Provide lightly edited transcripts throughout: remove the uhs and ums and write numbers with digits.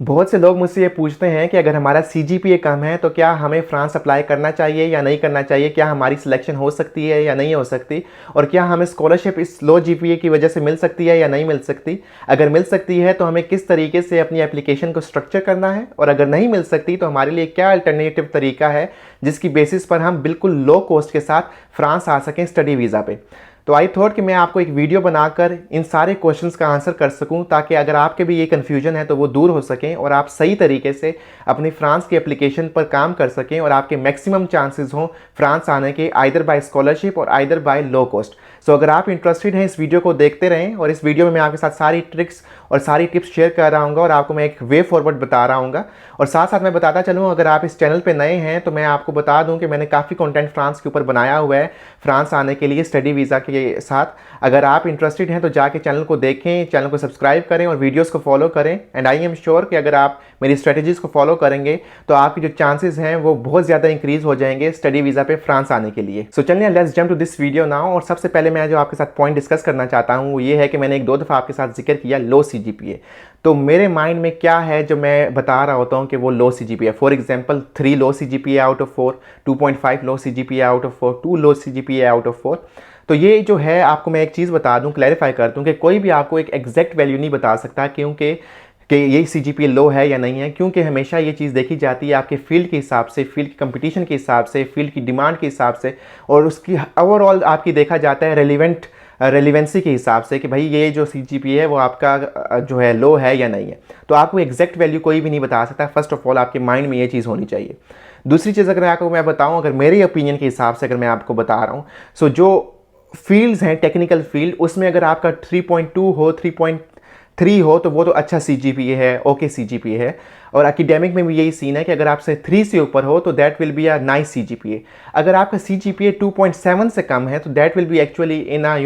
बहुत से लोग मुझसे ये पूछते हैं कि अगर हमारा सीजीपीए कम है तो क्या हमें फ्रांस अप्लाई करना चाहिए या नहीं करना चाहिए, क्या हमारी सिलेक्शन हो सकती है या नहीं हो सकती, और क्या हमें स्कॉलरशिप इस लो जीपीए की वजह से मिल सकती है या नहीं मिल सकती। अगर मिल सकती है तो हमें किस तरीके से अपनी एप्लीकेशन को स्ट्रक्चर करना है, और अगर नहीं मिल सकती तो हमारे लिए क्या अल्टरनेटिव तरीका है जिसकी बेसिस पर हम बिल्कुल लो कॉस्ट के साथ फ्रांस आ सकें स्टडी वीज़ा पे। तो आई थॉट कि मैं आपको एक वीडियो बनाकर इन सारे क्वेश्चंस का आंसर कर सकूं, ताकि अगर आपके भी ये कन्फ्यूजन है तो वो दूर हो सकें और आप सही तरीके से अपनी फ्रांस की एप्लीकेशन पर काम कर सकें और आपके मैक्सिमम चांसेस हों फ्रांस आने के, आइदर बाय स्कॉलरशिप और आइदर बाय लो कॉस्ट। सो अगर आप इंटरेस्टेड हैं इस वीडियो को देखते रहें, और इस वीडियो में मैं आपके साथ सारी ट्रिक्स और सारी टिप्स शेयर कर रहा हूँ और आपको मैं एक वे फॉरवर्ड बता रहा हूँ। और साथ साथ मैं बताता चलूँ, अगर आप इस चैनल पे नए हैं तो मैं आपको बता दूं कि मैंने काफ़ी कंटेंट फ्रांस के ऊपर बनाया हुआ है फ्रांस आने के लिए स्टडी वीज़ा के साथ। अगर आप इंटरेस्टेड हैं तो जाके चैनल को देखें, चैनल को सब्सक्राइब करें और वीडियोस को फॉलो करें। एंड आई एम श्योर कि अगर आप मेरी स्ट्रेटजीज़ को फॉलो करेंगे तो आपकी जो चांसेस हैं वो बहुत ज़्यादा इंक्रीज़ हो जाएंगे स्टडी वीज़ा पे फ्रांस आने के लिए। सो चलिए let's jump to this video now. और सबसे पहले मैं जो आपके साथ पॉइंट डिस्कस करना चाहता हूँ वो ये है कि मैंने एक दो दफ़ा आपके साथ जिक्र किया लो सीजीपीए। तो मेरे माइंड में क्या है जो मैं बता रहा होता हूँ कि वो low CGPA, for example 3 low CGPA out of 4, 2.5 low CGPA out of 4, 2 low CGPA out of 4। तो ये जो है आपको मैं एक चीज़ बता दूं, क्लैरिफाई कर दूं कि कोई भी आपको एक एग्जैक्ट वैल्यू नहीं बता सकता क्योंकि ये सीजीपीए लो है या नहीं है, क्योंकि हमेशा ये चीज़ देखी जाती है आपके फील्ड के हिसाब से, फील्ड की कंपटीशन के हिसाब से, फील्ड की डिमांड के हिसाब से, और उसकी ओवरऑल आपकी देखा जाता है रेलिवेंसी के हिसाब से कि भाई ये जो सीजीपीए है वो आपका जो है लो है या नहीं है। तो आपको एग्जैक्ट वैल्यू कोई भी नहीं बता सकता। फर्स्ट ऑफ ऑल आपके माइंड में ये चीज़ होनी चाहिए। दूसरी चीज़ अगर आपको मैं बताऊं, अगर मेरे ओपिनियन के हिसाब से अगर मैं आपको बता रहा हूँ, सो जो फील्ड्स हैं टेक्निकल फील्ड, उसमें अगर आपका 3.2 हो, 3.3 हो तो वो तो अच्छा सीजीपीए है, ओके सीजीपीए है। और एकेडमिक में भी यही सीन है कि अगर आपसे 3 से ऊपर हो तो that will be a nice CGPA. अगर आपका सीजीपीए 2.7 से कम है तो that will be actually in a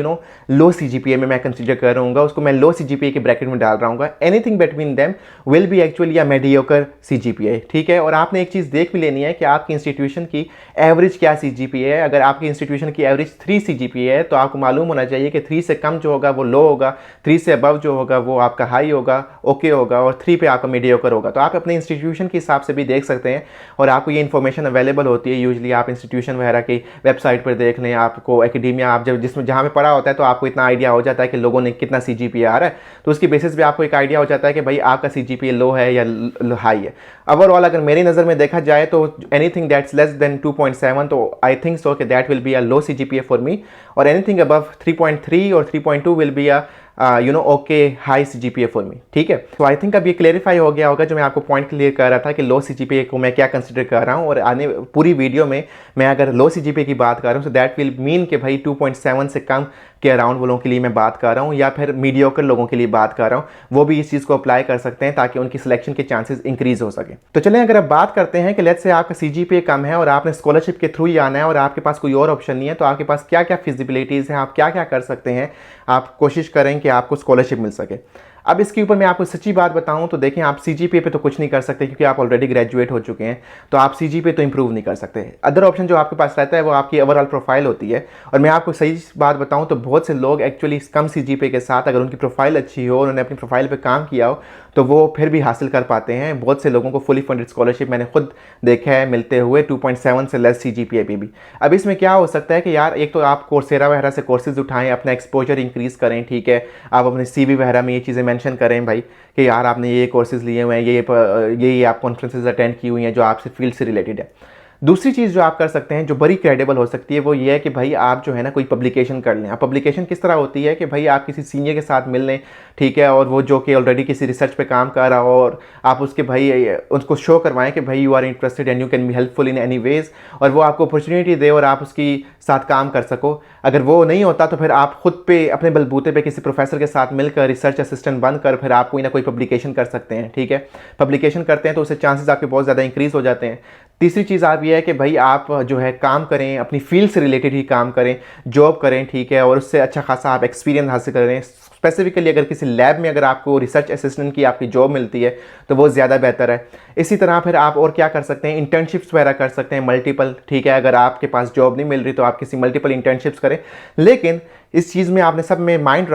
low CGPA में मैं कंसीडर कर रहूँगा, उसको मैं लो सीजीपीए के ब्रैकेट में डाल रहा हूँ। Anything between them will be actually a mediocre CGPA, ठीक है। और आपने एक चीज़ देख भी लेनी है कि आपकी इंस्टीट्यूशन की एवरेज क्या सीजीपीए है। अगर आपकी इंस्टीट्यूशन की एवरेज 3 सीजीपीए है तो आपको मालूम होना चाहिए कि 3 से कम जो होगा वो लो होगा, 3 से अबव जो होगा वो आपका हाई होगा, ओके होगा, और 3 पे आपका मीडियोकर होगा। तो आप अपने इंस्टीट्यूशन के हिसाब से भी देख सकते हैं और आपको ये इन्फॉर्मेशन अवेलेबल होती है। यूजुअली आप इंस्टीट्यूशन वगैरह की वेबसाइट पर देख लें, आपको एकेडेमिया आप जब जिसमें जहाँ पे पढ़ा होता है तो आपको इतना आइडिया हो जाता है कि लोगों ने कितना सीजीपीए आ रहा है, तो उसकी बेसिस पे आपको एक आइडिया हो जाता है कि भाई आपका सीजीपीए लो है या हाई है। ओवरऑल अगर मेरी नज़र में देखा जाए तो एनीथिंग दैट्स लेस देन 2.7 तो आई थिंक सो कि that will be a low CGPA for me, और एनीथिंग अबव 3.3 और 3.2 will be a okay high CGPA for me, ठीक है। तो आई थिंक अब ये क्लेरिफाई हो गया होगा जो मैं आपको पॉइंट क्लियर कर रहा था कि लो सीजीपीए को मैं क्या कंसीडर कर रहा हूँ। और आने पूरी वीडियो में मैं अगर लो सीजीपीए की बात कर रहा हूँ तो दैट विल मीन कि भाई 2.7 से कम के अराउंड लोगों के लिए मैं बात कर रहा हूँ, या फिर मीडियोकर लोगों के लिए बात कर रहा हूँ, वो भी इस चीज़ को अप्लाई कर सकते हैं ताकि उनकी सिलेक्शन के चांसेस इंक्रीज हो सके। तो चलें अगर अब बात करते हैं कि लेट्स से आपका सीजीपीए कम है और आपने स्कॉलरशिप के थ्रू ही आना है और आपके पास कोई और ऑप्शन नहीं है, तो आपके पास क्या क्या फिजिबिलिटीज़ हैं, आप क्या क्या कर सकते हैं, आप कोशिश करें कि आपको स्कॉलरशिप मिल सके। अब इसके ऊपर मैं आपको सच्ची बात बताऊं तो देखें, आप सीजीपीए पे तो कुछ नहीं कर सकते क्योंकि आप ऑलरेडी ग्रेजुएट हो चुके हैं, तो आप सीजीपीए तो इंप्रूव नहीं कर सकते। अदर ऑप्शन जो आपके पास रहता है वो आपकी ओवरऑल प्रोफाइल होती है। और मैं आपको सही बात बताऊं तो बहुत से लोग एक्चुअली कम सीजीपीए के साथ अगर उनकी प्रोफाइल अच्छी हो, उन्होंने अपनी प्रोफाइल पे काम किया हो, तो वो फिर भी हासिल कर पाते हैं। बहुत से लोगों को फुली फंडेड स्कॉलरशिप मैंने खुद देखा है मिलते हुए 2.7 से लेस सीजीपीए पे भी। अब इसमें क्या हो सकता है कि यार एक तो आप कोर्सेरा वगैरह से कोर्सेज उठाएं, अपना एक्सपोजर इंक्रीज़ करें, ठीक है। आप अपने सीवी वगैरह में ये चीज़ें मेंशन करें भाई कि यार आपने ये कोर्सेज लिए हुए हैं, ये आप कॉन्फ्रेंसेज अटेंड की हुई हैं जो आपसे फील्ड से रिलेटेड है। दूसरी चीज़ जो आप कर सकते हैं जो बड़ी क्रेडिबल हो सकती है वो ये है कि भाई आप जो है ना कोई पब्लिकेशन कर लें। अब पब्लिकेशन किस तरह होती है कि भाई आप किसी सीनियर के साथ मिल लें, ठीक है, और वो जो कि ऑलरेडी किसी रिसर्च पे काम कर रहा हो, और आप उसके भाई उसको शो करवाएं कि भाई you are interested and you can be helpful in any ways, और वो आपको अपॉर्चुनिटी दे और आप उसकी साथ काम कर सको। अगर वो नहीं होता तो फिर आप खुद पे अपने बलबूते पे किसी प्रोफेसर के साथ मिलकर रिसर्च असिस्टेंट बनकर फिर आप कोई ना कोई पब्लिकेशन कर सकते हैं, ठीक है। पब्लिकेशन करते हैं तो उससे चांसेस आपके बहुत ज़्यादा इंक्रीज़ हो जाते हैं। तीसरी चीज़ आप ये है कि भाई आप जो है काम करें, अपनी फील्ड से रिलेटेड ही काम करें, जॉब करें, ठीक है, और उससे अच्छा खासा आप एक्सपीरियंस हासिल करें, स्पेसिफिकली अगर किसी लैब में अगर आपको रिसर्च असिस्टेंट की आपकी जॉब मिलती है तो वो ज़्यादा बेहतर है। इसी तरह फिर आप और क्या कर सकते हैं, इंटर्नशिप्स वगैरह कर सकते हैं मल्टीपल, ठीक है। अगर आपके पास जॉब नहीं मिल रही तो आप किसी मल्टीपल इंटर्नशिप्स करें, लेकिन इस चीज़ में आपने सब में माइंड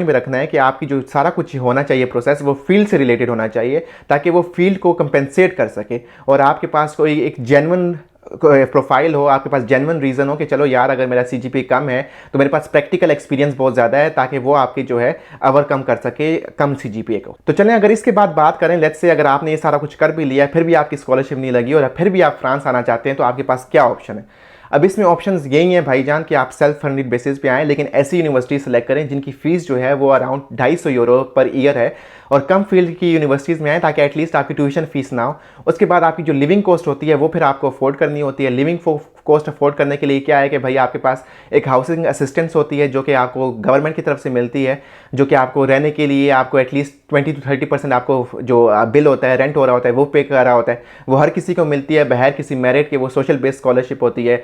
में रखना है कि आपकी जो सारा कुछ होना चाहिए प्रोसेस वो फील्ड से रिलेटेड होना चाहिए, ताकि वो फील्ड को कंपेंसेट कर सके और आपके पास कोई एक जेन्युइन प्रोफाइल हो, आपके पास जेन्युइन रीज़न हो कि चलो यार अगर मेरा CGPA कम है तो मेरे पास प्रैक्टिकल एक्सपीरियंस बहुत ज़्यादा है, ताकि वो आपकी जो है ओवरकम कर सके कम CGPA को। तो चलें अगर इसके बाद बात करें, लेट्स से अगर आपने ये सारा कुछ कर भी लिया फिर भी आपकी स्कॉलरशिप नहीं लगी और फिर भी आप फ्रांस आना चाहते हैं, तो आपके पास क्या ऑप्शन है। अब इसमें ऑप्शंस यही हैं भाईजान कि आप सेल्फ फंडेड बेसिस पे आएँ, लेकिन ऐसी यूनिवर्सिटी सेलेक्ट करें जिनकी फ़ीस जो है वो अराउंड 250 यूरो पर ईयर है, और कम फील्ड की यूनिवर्सिटीज़ में आए ताकि एटलीस्ट आपकी ट्यूशन फीस ना हो। उसके बाद आपकी जो लिविंग कॉस्ट होती है वो फिर आपको अफोर्ड करनी होती है। लिविंग कॉस्ट अफोर्ड करने के लिए क्या है कि भाई आपके पास एक हाउसिंग असिस्टेंस होती है जो कि आपको गवर्नमेंट की तरफ से मिलती है, जो कि आपको रहने के लिए आपको एटलीस्ट 20 to 30% आपको जो बिल होता है, रेंट हो रहा होता है, वो पे कर रहा होता है, वो हर किसी को मिलती है बगैर किसी मेरिट के। वो सोशल बेस्ड स्कॉलरशिप होती है।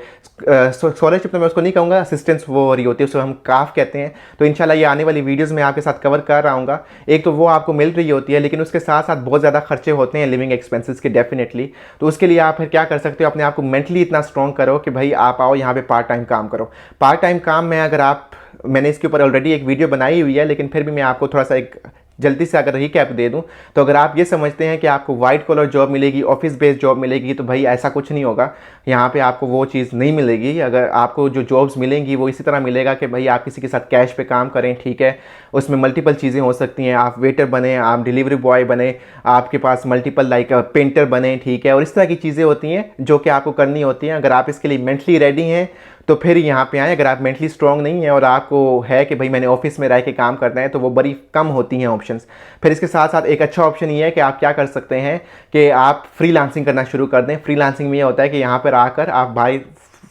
स्कॉलरशिप तो मैं उसको नहीं कहूँगा, असिस्टेंस वो हो रही होती है, उसको हम काफ कहते हैं। तो इंशाल्लाह ये आने वाली वीडियोज़ में आपके साथ कवर कर रहा हूँ। एक तो वो आपको मिल रही होती है, लेकिन उसके साथ साथ बहुत ज़्यादा खर्चे होते हैं लिविंग एक्सपेंसेस के डेफिनेटली। तो उसके लिए आप फिर क्या कर सकते हो, अपने आप को मेंटली इतना स्ट्रॉन्ग करो कि भाई आप आओ यहाँ पे पार्ट टाइम काम करो। पार्ट टाइम काम में अगर आप, मैंने इसके ऊपर ऑलरेडी एक वीडियो बनाई हुई है, लेकिन फिर भी मैं आपको थोड़ा सा एक जल्दी से अगर रिकैप दे दूं, तो अगर आप ये समझते हैं कि आपको वाइट कॉलर जॉब मिलेगी, ऑफिस बेस्ड जॉब मिलेगी, तो भाई ऐसा कुछ नहीं होगा। यहाँ पे आपको वो चीज़ नहीं मिलेगी। अगर आपको जो जॉब्स मिलेंगी वो इसी तरह मिलेगा कि भाई आप किसी के साथ कैश पे काम करें, ठीक है। उसमें मल्टीपल चीज़ें हो सकती हैं, आप वेटर बने, आप डिलीवरी बॉय बने, आपके पास मल्टीपल लाइक पेंटर बने, ठीक है। और इस तरह की चीज़ें होती हैं जो कि आपको करनी होती हैं। अगर आप इसके लिए मेंटली रेडी हैं तो फिर यहाँ पे आएँ। अगर आप मेंटली स्ट्रॉन्ग नहीं है और आपको है कि भाई मैंने ऑफिस में रह के काम करना है, तो वो बड़ी कम होती हैं ऑप्शंस। फिर इसके साथ साथ एक अच्छा ऑप्शन ये है कि आप क्या कर सकते हैं कि आप फ्रीलांसिंग करना शुरू कर दें। फ्रीलांसिंग में ये होता है कि यहाँ पर आकर आप भाई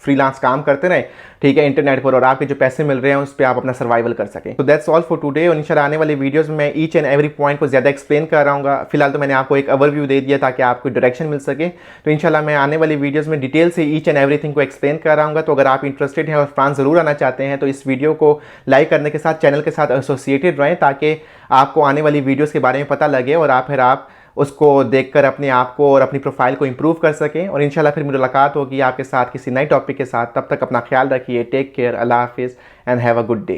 फ्रीलांस काम करते रहें, ठीक है, इंटरनेट पर, और आपके जो पैसे मिल रहे हैं उस पर आप अपना सर्वाइवल कर सकें। तो दैट्स ऑल फॉर टुडे। और इंशाल्लाह आने वाली वीडियोस में मैं ईच एंड एवरी पॉइंट को ज़्यादा एक्सप्लेन कर रहा हूँ। फिलहाल तो मैंने आपको एक ओवरव्यू दे दिया ताकि आपको डायरेक्शन मिल सके। तो इंशाल्लाह मैं आने वाली वीडियोज़ में डिटेल से ईच एंड एवरीथिंग को एक्सप्लेन कर रहा हूँ। तो अगर आप इंटरेस्टेड हैं और फ्रांस ज़रूर आना चाहते हैं तो इस वीडियो को लाइक करने के साथ चैनल के साथ एसोसिएटेड रहें, ताकि आपको आने वाली वीडियोज़ के बारे में पता लगे और आप उसको देखकर अपने आप को और अपनी प्रोफाइल को इंप्रूव कर सकें। और इंशाल्लाह फिर मुलाकात होगी आपके साथ किसी नए टॉपिक के साथ। तब तक अपना ख्याल रखिए। टेक केयर, अल्लाह हाफिज़ and have a good day.